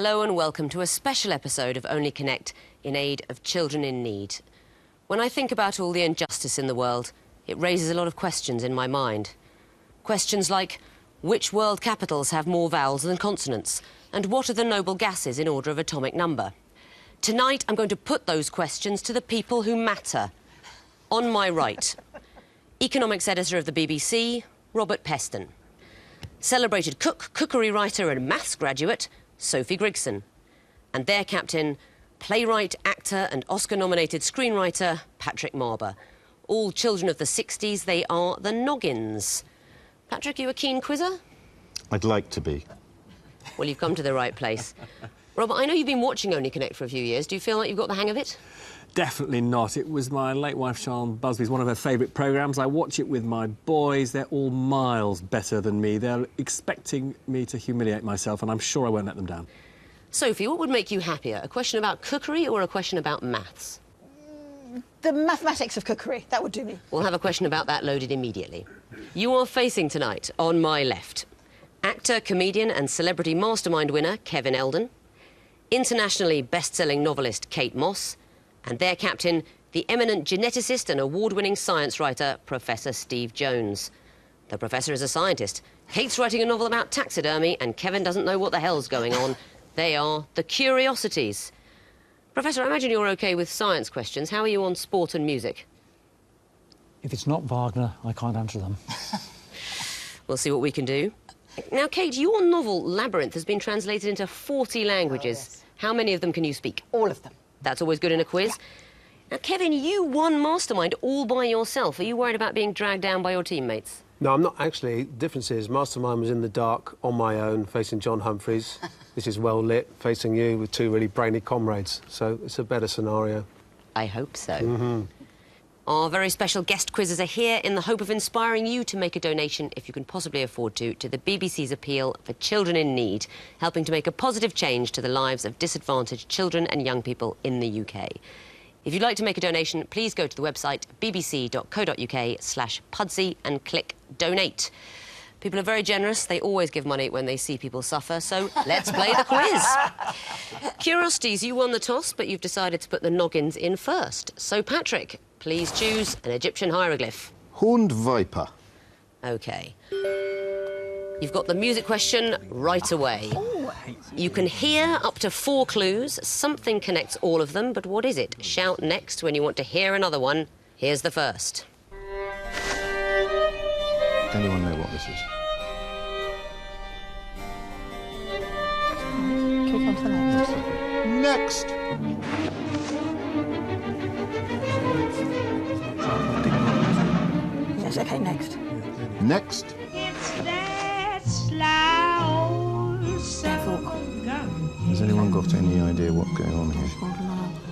Hello and welcome to a special episode of Only Connect in aid of children in need. When I think about all the injustice in the world, it raises a lot of questions in my mind. Questions like, which world capitals have more vowels than consonants? And what are the noble gases in order of atomic number? Tonight, I'm going to put those questions to the people who matter. On my right, economics editor of the BBC, Robert Peston. Celebrated cook, cookery writer and maths graduate, Sophie Grigson. And their captain, playwright, actor and Oscar-nominated screenwriter, Patrick Marber. All children of the 60s, they are the Noggins. Patrick, you a keen quizzer? I'd like to be. Well, you've come to the right place. Robert, I know you've been watching Only Connect for a few years. Do you feel like you've got the hang of it? Definitely not. It was my late wife, Sian Busby's, one of her favourite programmes. I watch it with my boys. They're all miles better than me. They're expecting me to humiliate myself, and I'm sure I won't let them down. Sophie, what would make you happier? A question about cookery or a question about maths? The mathematics of cookery. That would do me. We'll have a question about that loaded immediately. You are facing tonight, on my left, actor, comedian and celebrity mastermind winner Kevin Eldon, internationally best-selling novelist Kate Moss, and their captain, the eminent geneticist and award-winning science writer, Professor Steve Jones. The professor is a scientist. Kate's writing a novel about taxidermy, and Kevin doesn't know what the hell's going on. They are the Curiosities. Professor, I imagine you're OK with science questions. How are you on sport and music? If it's not Wagner, I can't answer them. We'll see what we can do. Now, Kate, your novel, Labyrinth, has been translated into 40 languages. Oh, yes. How many of them can you speak? All of them. That's always good in a quiz. Yeah. Now, Kevin, you won Mastermind all by yourself. Are you worried about being dragged down by your teammates? No, I'm not actually. The difference is Mastermind was in the dark, on my own, facing John Humphreys. This is well lit, facing you with two really brainy comrades. So it's a better scenario. I hope so. Our very special guest quizzes are here in the hope of inspiring you to make a donation, if you can possibly afford to the BBC's appeal for children in need, helping to make a positive change to the lives of disadvantaged children and young people in the UK. If you'd like to make a donation, please go to the website bbc.co.uk/Pudsey and click Donate. People are very generous. They always give money when they see people suffer, so let's play the quiz. Curiosities, you won the toss, but you've decided to put the Noggins in first. So, Patrick, please choose an Egyptian hieroglyph. Horned viper. OK. You've got the music question right away. You can hear up to 4 clues. Something connects all of them, but what is it? Shout next when you want to hear another one. Here's the first. Anyone know what this is? Can we come to the next? Next! Yes, OK, next. Next. Has anyone got any idea what's going on here?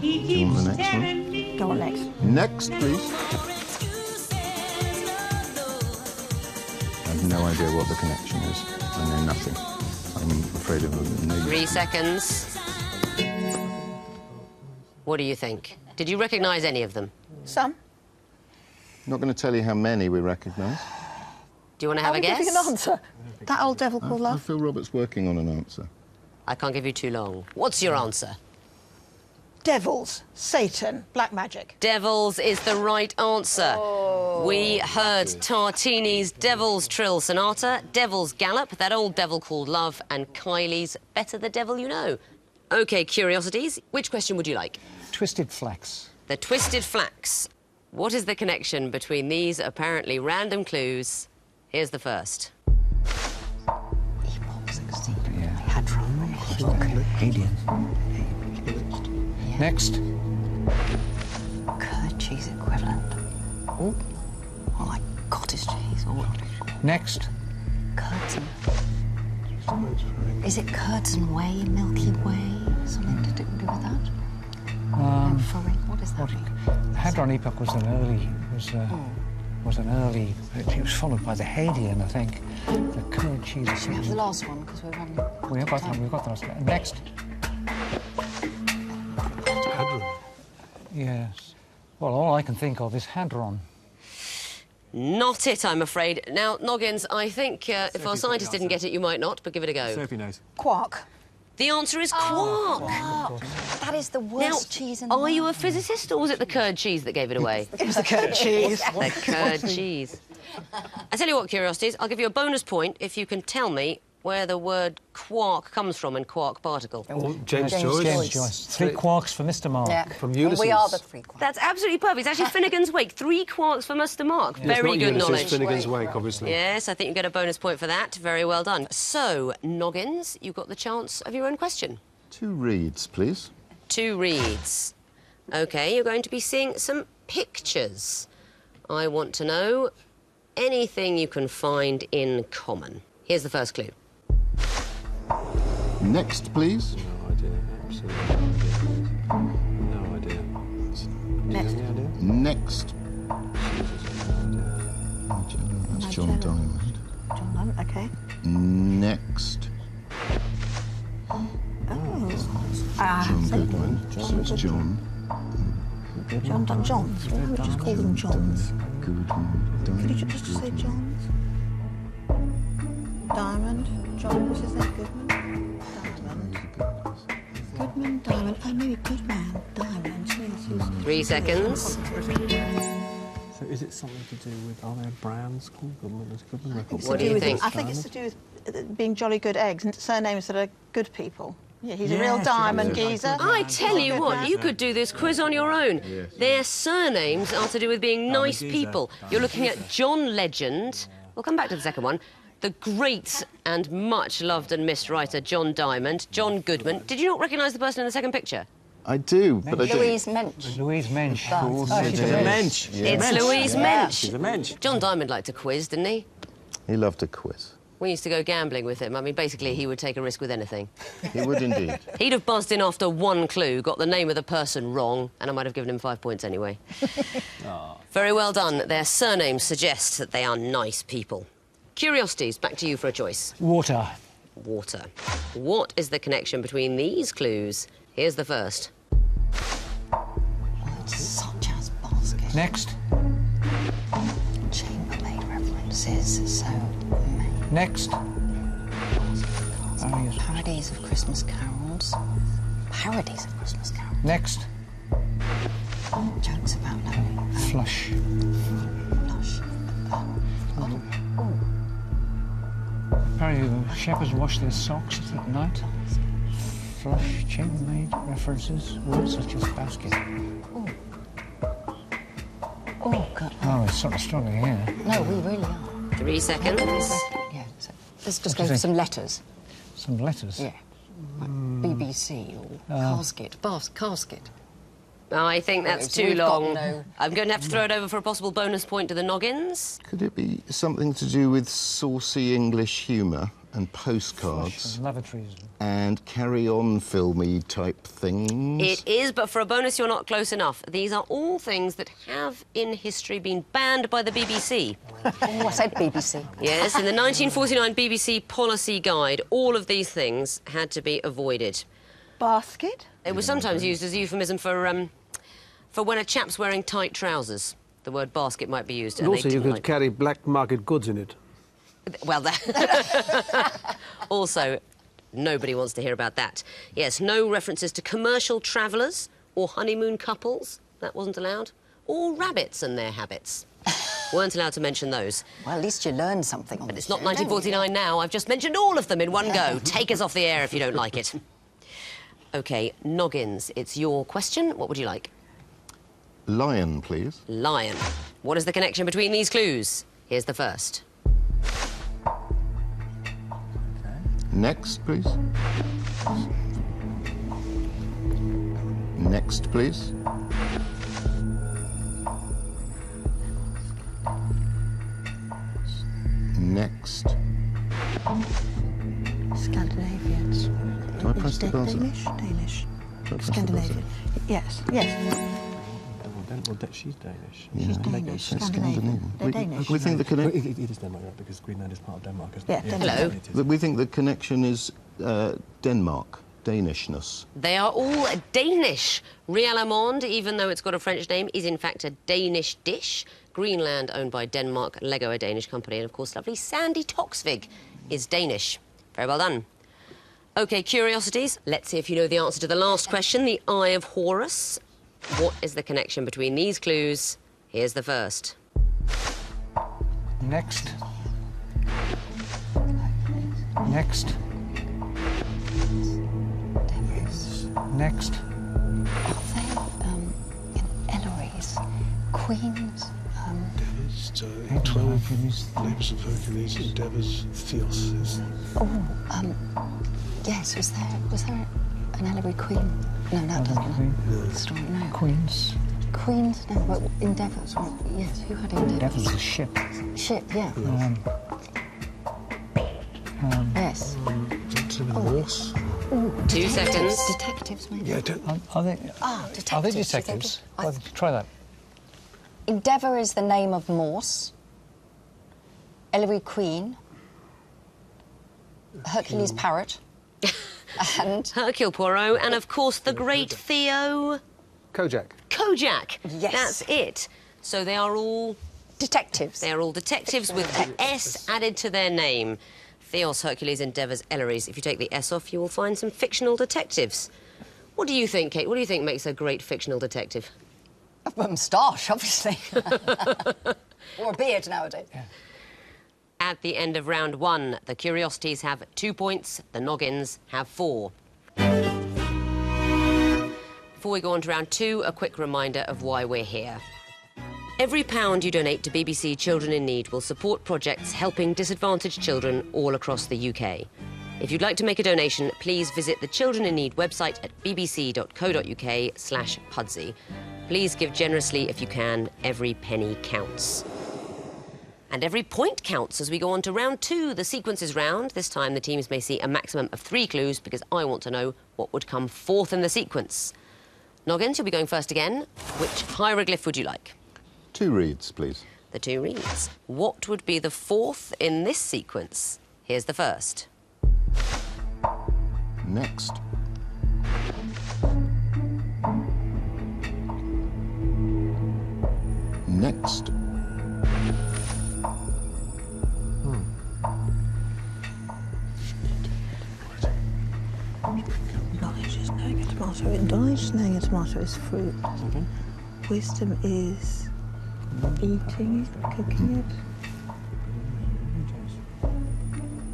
Do you want the next one? Go on, next. Next, please. I have no idea what the connection is. I know nothing. I'm afraid of them. 3 seconds. What do you think? Did you recognise any of them? Some. Not going to tell you how many we recognise. Do you want to have a guess? Giving an answer. That old devil called I love. feel Robert's working on an answer. I can't give you too long. What's your answer? Devils, Satan, black magic. Devils is the right answer. We heard Tartini's Devil's Trill Sonata, Devil's Gallop, That Old Devil Called Love, and Kylie's Better the Devil You Know. OK, Curiosities, which question would you like? Twisted flax. The Twisted Flax. What is the connection between these apparently random clues? Here's the first. Alien. Next. Curd cheese equivalent. Oh, like cottage cheese or Next. curds and... Is it curds and whey, Milky Way? Something to do with that? What is that? The Hadron epoch was an early... It was followed by the Hadean, I think. The curd cheese. Should we have the last one because we're running? We've got the last one. Next. Hadron. Yes. Well, all I can think of is Hadron. Not it, I'm afraid. Now, Noggins, I think if our scientist didn't get it, you might not, but give it a go. Sophie knows. Quark. The answer is quark. That is the Now, worst cheese in the are world. you a physicist, or was it the curd cheese that gave it away? It was the curd cheese. The curd cheese. I tell you what, curiosities, I'll give you a bonus point if you can tell me where the word quark comes from in quark particle. James Joyce. James Joyce. 3 quarks for Mr. Mark. Yeah. From Ulysses. We are the 3 quarks. That's absolutely perfect. It's actually Finnegan's Wake. 3 quarks for Mr. Mark. Very It's good not Ulysses, knowledge. Finnegan's Wake, obviously. Yes, I think you get a bonus point for that. Very well done. So, Noggins, you've got the chance of your own question. 2 reeds, please. 2 reads. OK, you're going to be seeing some pictures. I want to know anything you can find in common. Here's the first clue. Next, please. No idea. Absolutely no idea. Do you have any idea? Next. That's John Diamond. John Diamond, OK. Next. John Goodman. So it's John. Johns. Why don't we just call them Johns? Goodman. Could you just say Johns? Diamond. John, what's his name? Goodman? Diamond. Goodman, Diamond. Oh, maybe Goodman, Diamond. Yes, 3 seconds. So is it something to do with, are there brands called Goodman? There's Goodman Records. What do you think? I think it's to do with being jolly good eggs and surnames that are good people. Yeah, he's a real Yes, diamond yes. geezer. I tell you what, you could do this quiz on your own. Their surnames are to do with being nice geezer. people. You're looking at John Legend. We'll come back to the second one. The great and much loved and missed writer John Diamond, John Goodman. Did you not recognise the person in the second picture? I do, but I don't... Louise Mensch. Louise Mensch. She's a mensch. It's Louise Mensch. She's a mensch. John Diamond liked to quiz, didn't he? He loved a quiz. We used to go gambling with him. I mean, basically, he would take a risk with anything. He would indeed. He'd have buzzed in after 1 clue, got the name of the person wrong, and I might have given him 5 points anyway. Very well done. Their surnames suggest that they are nice people. Curiosities, back to you for a choice. Water. Water. What is the connection between these clues? Here's the first. Words such as basket. Next. Chambermaid references. So many. Next. Parodies of Christmas carols. Parodies of Christmas carols. Next. Jokes about no. Flush. Blush. Apparently, shepherds wash their socks at night. Flush, chambermaid, references, words such as basket. Oh, God. Oh, we're sort of struggling here. No, we really are. 3 seconds. Yeah, so let's just go for some letters. Some letters. Yeah. Like BBC or casket. Casket. I think that's We've too got long. no- I'm going to have to throw it over for a possible bonus point to the Noggins. Could it be something to do with saucy English humour and postcards Lavatories. and carry-on filmy type things? It is, but for a bonus, you're not close enough. These are all things that have, in history, been banned by the BBC. Oh, I said BBC. Yes, in the 1949 BBC Policy Guide, all of these things had to be avoided. Basket? It was sometimes used as a euphemism for when a chap's wearing tight trousers. The word basket might be used. And they also, you didn't could like- carry black market goods in it. Well, that... Also, nobody wants to hear about that. Yes, no references to commercial travellers or honeymoon couples. That wasn't allowed. Or rabbits and their habits. Weren't allowed to mention those. Well, at least you learned something on But this it's not show, don't you? 1949 now. I've just mentioned all of them in one go. Take us off the air if you don't like it. OK, Noggins, it's your question. What would you like? Lion, please. Lion. What is the connection between these clues? Here's the first. Next, please. Next, please. Next. Scandinavians. Do I press the buzzer? Danish? Do I press the Scandinavian. Yes, yes. She's Danish. Yeah. She's I Danish. guess that's Scandinavian. They're We- Danish. We think the Well, connection. it is Denmark, right, because Greenland is part of Denmark, isn't Yeah, it? Denmark. Hello. it is. We think the connection is Denmark, Danishness. They are all Danish. Rial Amande, even though it's got a French name, is in fact a Danish dish. Greenland, owned by Denmark, Lego, a Danish company, and of course, lovely Sandy Toksvig is Danish. Very well done. OK, curiosities. Let's see if you know the answer to the last question, the Eye of Horus. What is the connection between these clues? Here's the first. Next. Next. Next. Eloise. Queens. Devas, 12 names of Hercules, endeavours, Theos. Yes, was there an Eloise Queen? No, that doesn't. Story, no. Queens. Queens, no, but Endeavours. Yes, who had Endeavours? Endeavours was a ship. Ship, yeah. Yes. Morse. 2 seconds. Detectives, maybe. Yeah, don't. Are they Detectives. detectives? Try that. Endeavour is the name of Morse. Eloise Queen. Hercules Parrot. And Hercule Poirot, and of course the great Theo... Kojak. Kojak. Yes. That's it. So they are all... detectives. They are all detectives with an S added to their name. Theos, Hercules, Endeavours, Eloise. If you take the S off, you will find some fictional detectives. What do you think, Kate? What do you think makes a great fictional detective? A moustache, obviously. Or a beard nowadays. Yeah. At the end of round 1, the curiosities have 2 points, the noggins have 4. Before we go on to round 2, a quick reminder of why we're here. Every £1 you donate to BBC Children in Need will support projects helping disadvantaged children all across the UK. If you'd like to make a donation, please visit the Children in Need website at bbc.co.uk/Pudsey. Please give generously if you can. Every penny counts. And every point counts as we go on to round 2, the sequences round. This time the teams may see a maximum of 3 clues because I want to know what would come fourth in the sequence. Noggins, you'll be going first again. Which hieroglyph would you like? 2 reeds, please. The 2 reeds. What would be the fourth in this sequence? Here's the first. Next. Next. Knowledge is knowing a tomato. Knowledge is knowing a tomato is fruit. Okay. Wisdom is eating it, cooking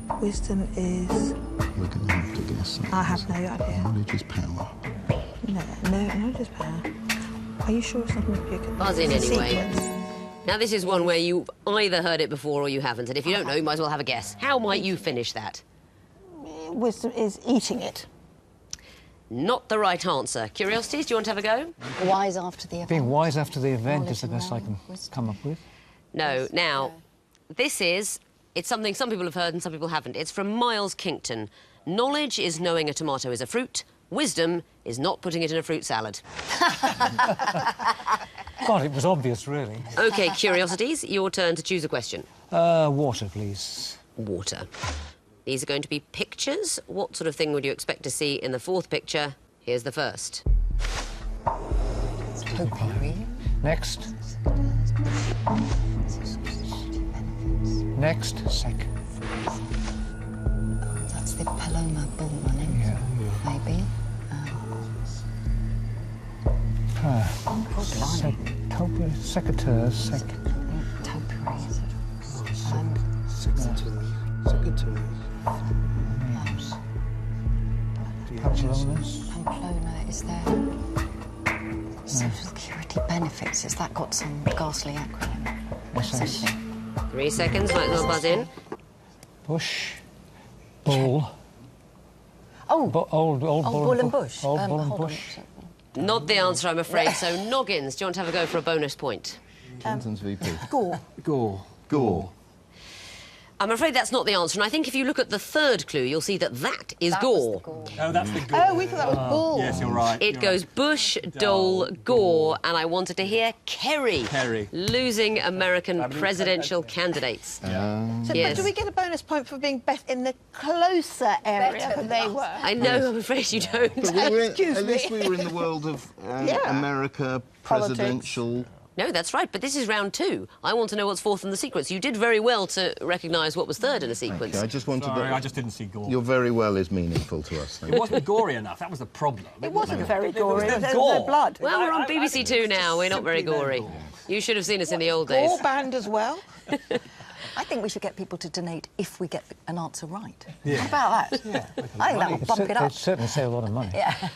it. Wisdom is... We're going to have to guess. I have no idea. Knowledge is power. No, just power. Are you sure it's not a Buzz in it's a anyway. sequence? Now, this is one where you've either heard it before or you haven't, and if you don't know, you might as well have a guess. How might you finish that? Wisdom is eating it. Not the right answer. Curiosities, do you want to have a go? Wise after the event. Being wise after the event is the Knowledge best I can around come up with. No. Now, this is... It's something some people have heard and some people haven't. It's from Miles Kington. Knowledge is knowing a tomato is a fruit. Wisdom is not putting it in a fruit salad. God, it was obvious, really. OK, curiosities, your turn to choose a question. Water, please. Water. These are going to be pictures. What sort of thing would you expect to see in the fourth picture? Here's the first. Potpourri. Next. Next. Sec. That's the Paloma bull running. Yeah. Maybe. Secateurs. Topiary. Pamplona, is there... Social Security benefits, has that got some ghastly acronym? SS. 3 seconds, might as well buzz in. Bush. Bull. Oh, Old Bull and Bush. Old Bull and hold on. Bush. Not the answer, I'm afraid. So, Noggins, do you want to have a go for a bonus point? Clinton's VP. Gore. Gore. I'm afraid that's not the answer, and I think if you look at the third clue, you'll see that that is That was gore. the gore. Oh, that's the gore. Oh, we thought that was bull. Yes, you're right. It goes Bush, Dole, Gore, and I wanted to hear Kerry. Kerry. Losing American presidential candidates. So, Yes. But do we get a bonus point for being in the closer area than they were? I know, I'm afraid you don't. But we were in, Excuse at least me. we were in the world of Yeah. America, Politics. presidential No, that's right, but this is round 2. I want to know what's fourth in the sequence. You did very well to recognise what was third in a sequence. Okay, I just wanted Sorry, to... I just didn't see gore. Your very well is meaningful to us. Thank It you. wasn't gory enough, that was the problem. It wasn't very There was gory. no There's gore. no blood. Well, we're on BBC Two now. We're not very gory. You should have seen us in the old days. Gore band as well. I think we should get people to donate if we get an answer right. Yeah. How about that? Yeah. I think that will bump it They'd up. certainly save a lot of money. Yeah.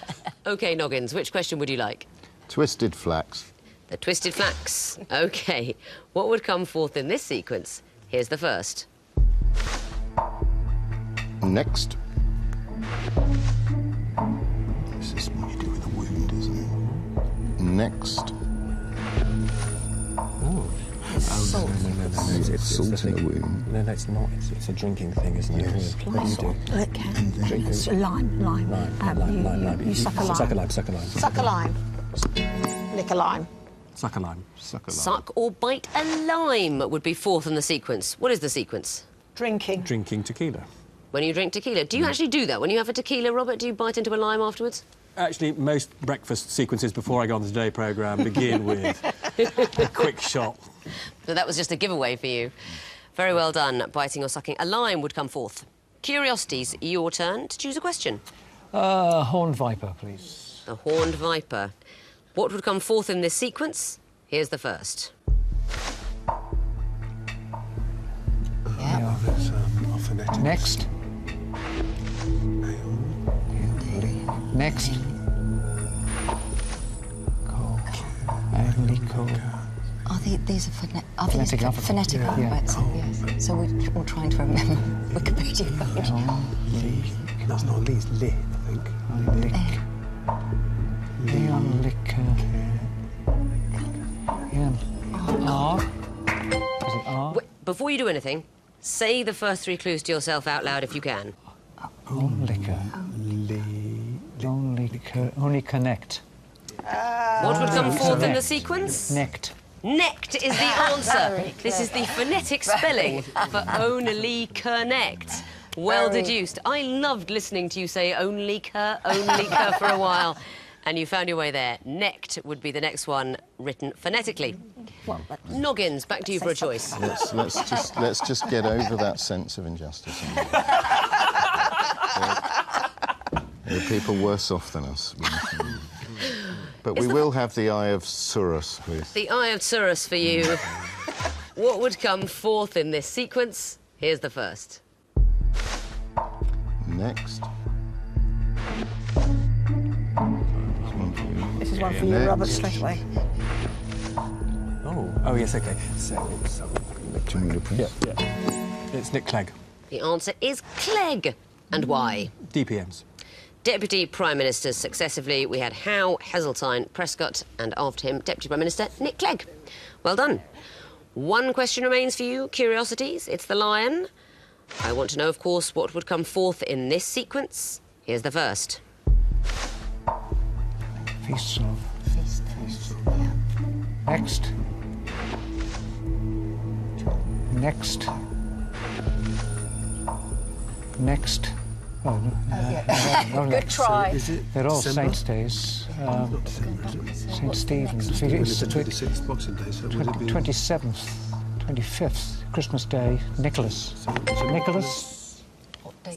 OK, Noggins, which question would you like? Twisted flax. The twisted flax. OK. What would come fourth in this sequence? Here's the first. Next. This is what you do with a wound, isn't it? Next. Salt. It's salt in a wound. No, it's not. It's a drinking thing, isn't it? Yes. What do you do? It can. It's lime. Lime. You suck a lime. Suck a lime, suck a lime. Suck a lime. Lick a lime. Suck a lime. Suck a lime. Suck or bite a lime would be fourth in the sequence. What is the sequence? Drinking. Drinking tequila. When you drink tequila. Do you actually do that? When you have a tequila, Robert, do you bite into a lime afterwards? Actually, most breakfast sequences before I go on the Today programme begin with a quick shot. So that was just a giveaway for you. Very well done, biting or sucking. A lime would come fourth. Curiosities, your turn to choose a question. Horned viper, please. The horned viper. What would come fourth in this sequence? Here's the first. Yeah, that's phonetic. Next. Next. Coal. Coal. Are these are Phonetic alphabet. phonetic Yeah. alphabets? Yes. So we're all trying to remember Wikipedia page. That's not Lee, it's Lit, I think. Lick. Leon Licker. R. Is it R? Before you do anything, say the first 3 clues to yourself out loud if you can. Lone liquor. Only connect. What would come fourth in the sequence? Necked. Necked is the answer. This is the phonetic spelling for only connect. Well deduced. I loved listening to you say only cur for a while. And you found your way there. Necked would be the next one, written phonetically. Well, Noggins, back to you for a choice. Let's just get over that sense of injustice. There are people worse off than us. But we will have the Eye of Surus, please. The Eye of Surus for you. What would come fourth in this sequence? Here's the first. Next. This is one for you, Robert, straight away. Oh, yes, OK. So Do you want me to press? yeah. It's Nick Clegg. The answer is Clegg. And why? DPMs. Deputy Prime Ministers successively. We had Howe, Heseltine, Prescott, and after him, Deputy Prime Minister Nick Clegg. Well done. One question remains for you, curiosities. It's the lion. I want to know, of course, what would come fourth in this sequence. Here's the first. Feast of. Next. Next. Next. Oh, no. good try. Is it They're all December? Saints' days. St. Stephen's. It's the 26th Boxing Day, so would it be... 27th, 25th, Christmas Day, Nicholas. Nicholas?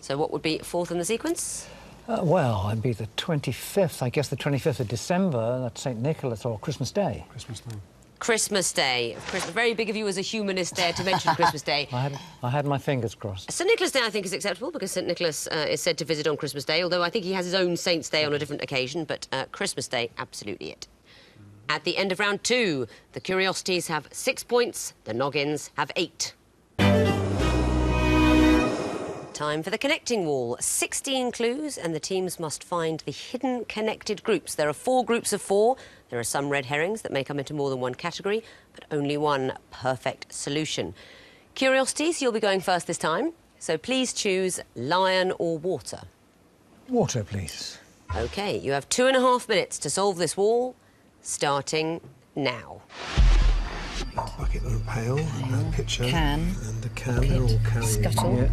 So what would be fourth in the sequence? Well, it'd be the 25th, I guess the 25th of December, that's St. Nicholas or Christmas Day. Christmas Day. Christmas Day. Very big of you as a humanist there to mention Christmas Day. I had my fingers crossed. St Nicholas Day, I think, is acceptable because St Nicholas is said to visit on Christmas Day, although I think he has his own Saints' Day on a different occasion, but Christmas Day, absolutely it. At the end of round 2, the curiosities have 6 points, the noggins have 8. Time for the connecting wall. 16 clues, and the teams must find the hidden connected groups. There are 4 groups of 4. There are some red herrings that may come into more than one category, but only one perfect solution. Curiosities, you'll be going first this time, so please choose lion or water. Water, please. OK, you have 2.5 minutes to solve this wall, starting now. Bucket and a pail, and a pitcher, Can. and a can. They're all carrying. Scuttle.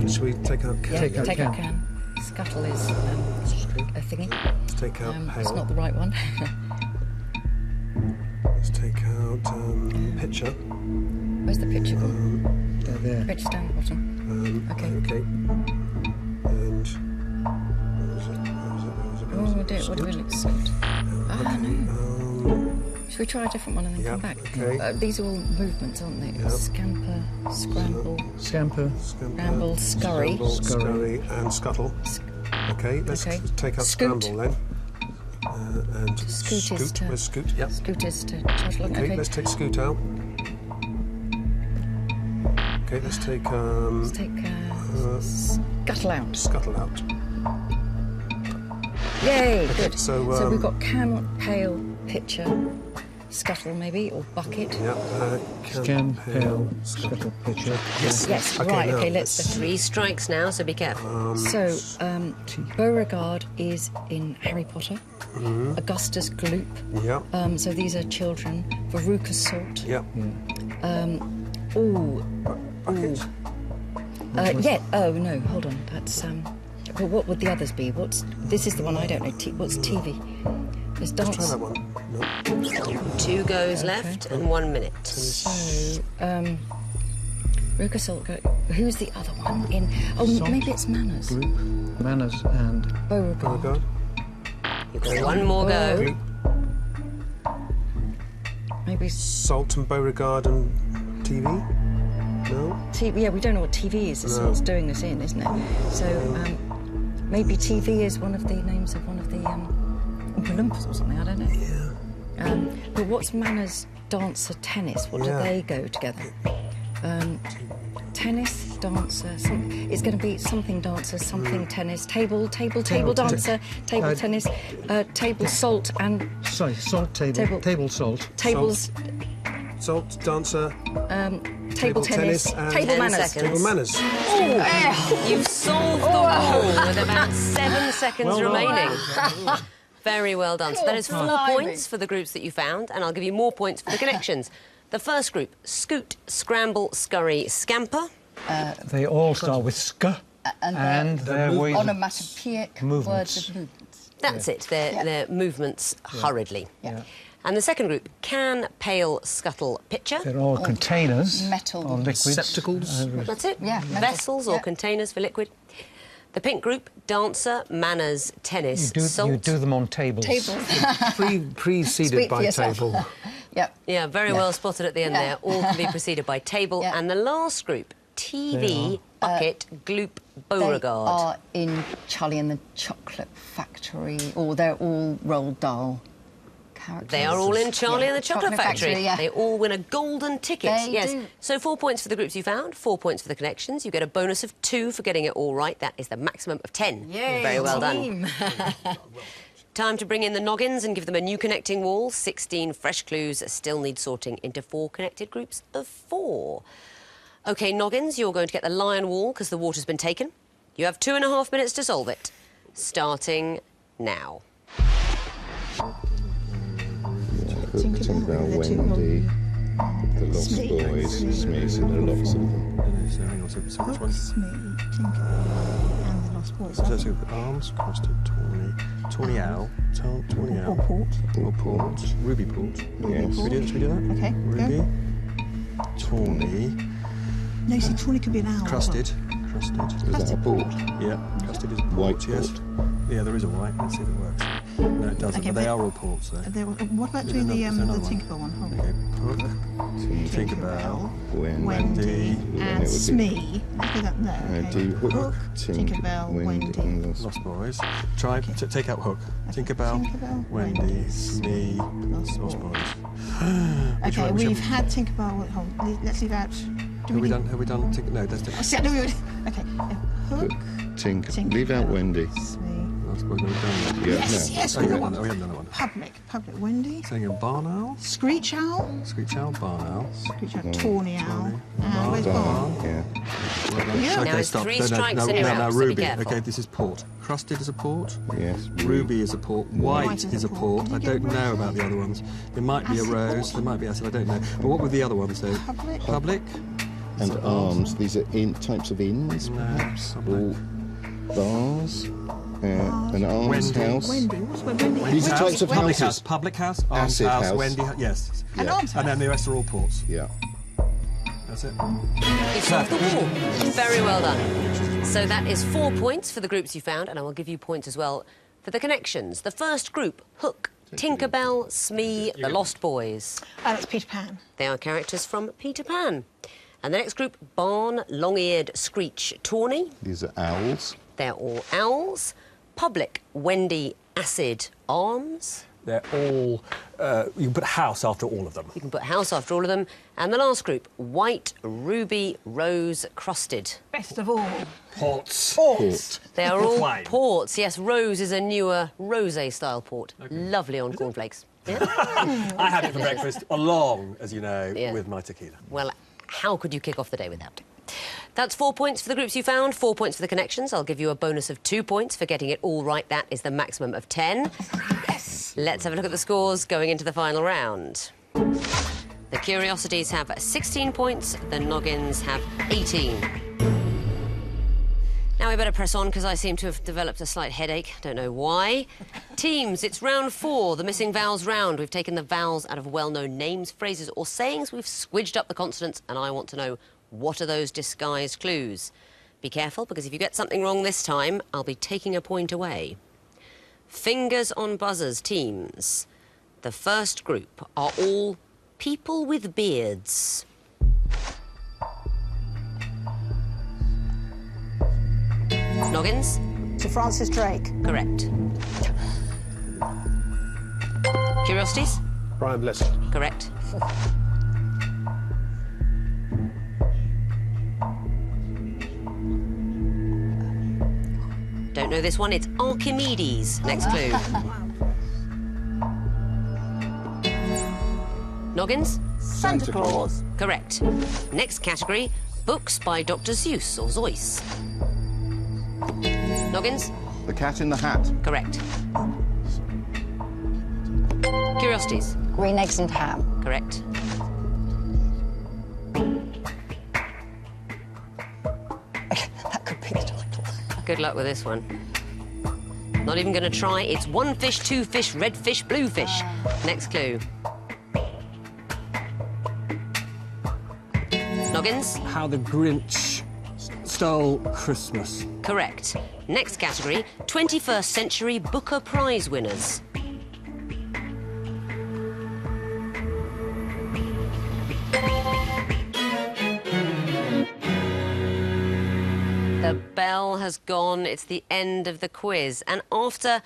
Should we take out can? Yeah, take out can. Scuttle is a thingy. Take out pail. It's not the right one. Let's take out picture. Where's the picture gone? They're there. Picture's down the bottom. Okay. Okay. And where was it? Oh dear, what do we look scoot? Ah, no. Should we try a different one and then come back? Okay. These are all movements, aren't they? Yep. Scamper, scramble, Scamper. scramble, scurry. Scurry and scuttle. Okay, let's take out Scoot. scramble then. And Scoot is to- Where's scoot? Yep. Scoot is to touch along. Okay, let's take scoot out. Okay, let's take Let's take scuttle out. scuttle out. Yay, good. so, we've got can, pail, pitcher, scuttle maybe, or bucket. Yeah. Can, pail, scuttle, pitcher. Yes. Yes, Okay, right, now okay, let's... 3 strikes now, so be careful. Beauregard is in Harry Potter. Augustus Gloop. Yeah. So these are children. Veruca Salt. Yeah. Bucket. Oh, no, hold on. That's... well, what would the others be? This is the one I don't know. What's TV? There's dance. Try that one. No. 2 goes left and 1 minute. So, Veruca Salt. Who's the other one in... Oh, Salt. maybe it's Manners. Group, manners and... Beauregard. Beauregard. You've got 1 more go. Maybe Salt and Beauregard and TV? No? TV. Yeah, we don't know what TV is. It's No. what's doing this in, isn't it? So maybe TV is one of the names of one of the Oompa Loompas or something. I don't know. Yeah. But what's Manners, dancer, tennis? What do Yeah. they go together? Tennis, dancer. It's going to be something dancer, something tennis. Table dancer, table tennis, table salt and Sorry, salt table. Table salt. tables. Salt, dancer, Table tennis, and table 10 manners. seconds. table manners. You've solved the rule with about 7 seconds remaining. Very well done. So that is 4 points for the groups that you found, and I'll give you more points for the connections. The first group, scoot, scramble, scurry, scamper. They all start with sk, and they're with Onomatopoeic movements. words of movements. That's it. They're movements hurriedly. Yeah. And the second group, can, pail, scuttle, pitcher. They're all containers metal. or liquids. Receptacles. That's it. Yeah, metal. Vessels or Yeah. containers for liquid. The pink group, dancer, manners, tennis, salt. You do them on tables. Preceded Speak for by yourself. table. Yep. Yeah, very well spotted at the end there. All can be preceded by table. Yeah. And the last group, TV, bucket, gloop, They Beauregard. are in Charlie and the Chocolate Factory, or they're all Roald Dahl characters. They are all in Charlie and the Chocolate Factory. yeah. They all win a golden ticket. They yes. do. So 4 points for the groups you found, 4 points for the connections. You get a bonus of 2 for getting it all right. That is the maximum of 10. Yay, Very well team. done. Time to bring in the noggins and give them a new connecting wall. 16 fresh clues still need sorting into 4 connected groups of 4. OK, noggins, you're going to get the lion wall because the water's been taken. You have 2.5 minutes to solve it. Starting now. Tinkerbell, Wendy, the Lost Boys, Smith, there are lots of them. So hang on, so which one? Smee, Tinkerbell, and the Lost Boys. So arms, crusted, tawny owl, tawny Or owl. port. Or port. Ruby port. Yes. Should we do that? Okay, Ruby. go. Tawny. No, see, Tawny could be an owl. Crusted. Is that a port? Yeah. Crusted is a port, White yes. port. Yeah, there is a white. Let's see if it works. No, it doesn't, Okay, but they but- are all ports, though. What about doing the Is there another one? Tinkerbell one? Hold on. Okay, hook. Tinkerbell. Wendy. Wendy, Then it and would be- Smee. Let's do that there. Okay. Do Hook, Tinkerbell, Wendy. and Lost. Lost Boys. Try, take out hook. Tinkerbell, Tinkerbell, Wendy, Wendy, Smee, Lost Lost Boys. Boys. Okay, we've had Tinkerbell. Hold on, let's leave out. Have we done Tinker? No, that's Oh, Tinker. see, no, okay. Hook, Tinker. Leave out Wendy. Smee. Lost Boys, we've done that. Yeah, Yes, no. yes, Oh, we yeah, want no, we haven't done that one. Public, Wendy. Saying a barn owl, Screech Owl. screech owl, barn owl. Screech Owl, Tawny Owl. And where's Barn. Barn? Yeah. Yeah. Now it's 3 strikes no, and you're no, out, no, so be Ruby. careful. Okay, this is port. Crusted is a port. Yes. Ruby is a port. White is a port. Did I you get don't know rose? about the other ones. There might be a Acid rose. port? There might be acid. I don't know. But what were the other ones though? Public. Public. And arms. These are types of inns, No, perhaps? public. Or bars? An alms house. Wendy, what's Wendy? These are types of Public houses. house, public house, arms Acid house, house. Wendy, yes. An arms And then the rest are all ports. Yeah. That's it. You've solved the wall. Very well done. So that is 4 points for the groups you found, and I will give you points as well for the connections. The first group, Hook, Tinkerbell, Smee, the Lost Boys. Oh, that's Peter Pan. They are characters from Peter Pan. And the next group, Barn, Long-Eared, Screech, Tawny. These are owls. They're all owls. Public, Wendy, Acid, Arms. They're all... you can put house after all of them. You can put house after all of them. And the last group, White, Ruby, Rose, Crusted. Best of all. Ports. Ports. They are all Wine. ports. Yes, Rose is a newer rosé-style port. Lovely on cornflakes. Yeah? I had it for breakfast, along, as you know, Yeah. with my tequila. Well, how could you kick off the day without it? That's 4 points for the groups you found, 4 points for the connections. I'll give you a bonus of 2 points for getting it all right. That is the maximum of 10. Yes. Let's have a look at the scores going into the final round. The Curiosities have 16 points, the Noggins have 18. Now we better press on because I seem to have developed a slight headache. Don't know why. Teams, it's round 4, the missing vowels round. We've taken the vowels out of well-known names, phrases or sayings. We've squidged up the consonants and I want to know, what are those disguised clues? Be careful, because if you get something wrong this time, I'll be taking a point away. Fingers on buzzers, teams. The first group are all people with beards. Noggins? Sir Francis Drake. Correct. Curiosities? Brian Blessed. Correct. Don't know this one, it's Archimedes. Next clue. Noggins? Santa Claus. Correct. Next category, books by Dr. Seuss or Zeus. Noggins? The Cat in the Hat. Correct. Curiosities? Green eggs and ham. Correct. That could be the title. Good luck with this one. Not even going to try. It's one fish, two fish, red fish, blue fish. Next clue. Noggins? How the Grinch stole Christmas. Correct. Next category, 21st century Booker Prize winners. The bell has gone. It's the end of the quiz. And after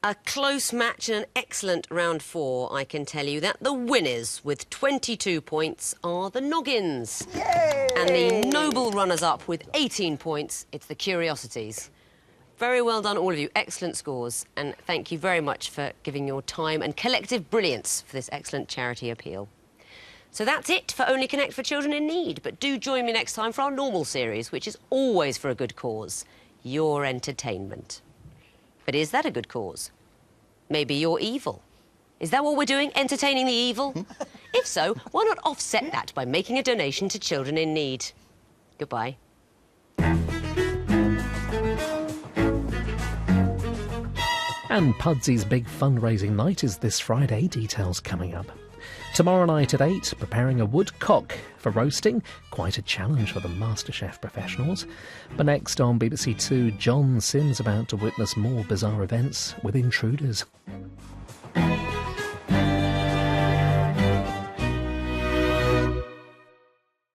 a close match and an excellent round 4, I can tell you that the winners with 22 points are the Noggins. Yay! And the noble runners-up with 18 points, it's the Curiosities. Very well done, all of you. Excellent scores. And thank you very much for giving your time and collective brilliance for this excellent charity appeal. So that's it for Only Connect for Children in Need. But do join me next time for our normal series, which is always for a good cause, your entertainment. But is that a good cause? Maybe you're evil. Is that what we're doing, entertaining the evil? If so, why not offset that by making a donation to Children in Need? Goodbye. And Pudsy's big fundraising night is this Friday. Details coming up. Tomorrow night at 8, preparing a woodcock for roasting. Quite a challenge for the MasterChef professionals. But next on BBC Two, John Sims about to witness more bizarre events with intruders.